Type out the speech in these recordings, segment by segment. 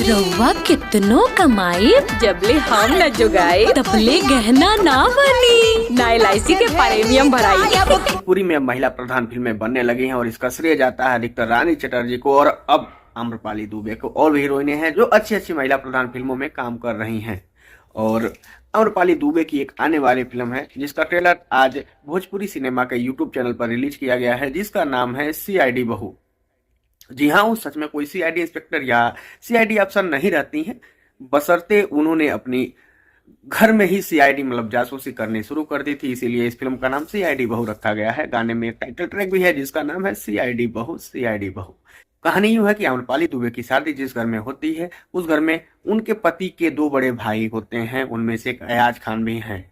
रउआ कितनो कमाई जबले हम न जुगाए तबले गहना ना बनी ना LIC के प्रीमियम भराई। पूरी में महिला प्रधान फिल्में बनने लगी हैं और इसका श्रेय जाता है अधिकतर रानी चटर्जी को और अब आम्रपाली दुबे को। और भी हीरोइनें हैं जो अच्छी अच्छी महिला प्रधान फिल्मों में काम कर रही हैं। और आम्रपाली दुबे की एक आने वाली फिल्म है जिसका ट्रेलर आज भोजपुरी सिनेमा के यूट्यूब चैनल पर रिलीज किया गया है, जिसका नाम है CID बहू। जी हाँ, वो सच में कोई CID इंस्पेक्टर या CID अफसर नहीं रहती हैं, बशर्ते उन्होंने अपनी घर में ही CID मतलब जासूसी करनी शुरू कर दी थी, इसीलिए इस फिल्म का नाम CID बहू रखा गया है। गाने में एक टाइटल ट्रैक भी है जिसका नाम है CID बहू CID बहू। कहानी यूं है कि आम्रपाली दुबे की शादी जिस घर में होती है उस घर में उनके पति के 2 बड़े भाई होते हैं, उनमें से एक अयाज खान भी हैं।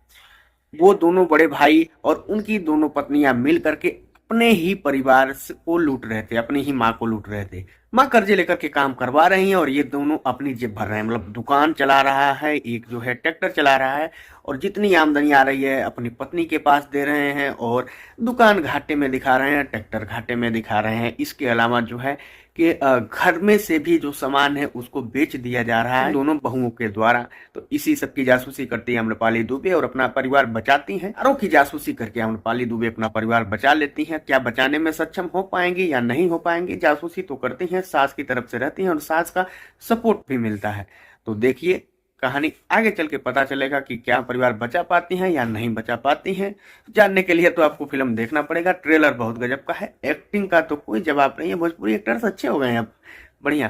वो दोनों बड़े भाई और उनकी दोनों पत्नियां मिल करके अपने ही परिवार को लूट रहे थे, अपनी ही माँ को लूट रहे थे। माँ कर्जे लेकर के काम करवा रही हैं और ये दोनों अपनी जेब भर रहे हैं। मतलब दुकान चला रहा है, एक जो है ट्रैक्टर चला रहा है और जितनी आमदनी आ रही है अपनी पत्नी के पास दे रहे हैं और दुकान घाटे में दिखा रहे हैं, ट्रैक्टर घाटे में दिखा रहे हैं। इसके अलावा जो है कि घर में से भी जो सामान है उसको बेच दिया जा रहा है दोनों बहुओं के द्वारा। तो इसी सब की जासूसी करती है आम्रपाली दुबे और अपना परिवार बचाती हैं। आरों की जासूसी करके आम्रपाली दुबे अपना परिवार बचा लेती हैं। क्या बचाने में सक्षम हो पाएंगी या नहीं हो पाएंगी? जासूसी तो करती हैं, सास की तरफ से रहती हैं और सास का सपोर्ट भी मिलता है। तो देखिए कहानी आगे चल के पता चलेगा कि क्या परिवार बचा पाती हैं या नहीं बचा पाती हैं। जानने के लिए तो आपको फिल्म देखना पड़ेगा। ट्रेलर बहुत गजब का है, एक्टिंग का तो कोई जवाब नहीं है। भोजपुरी एक्टर्स अच्छे हो गए हैं अब, बढ़िया।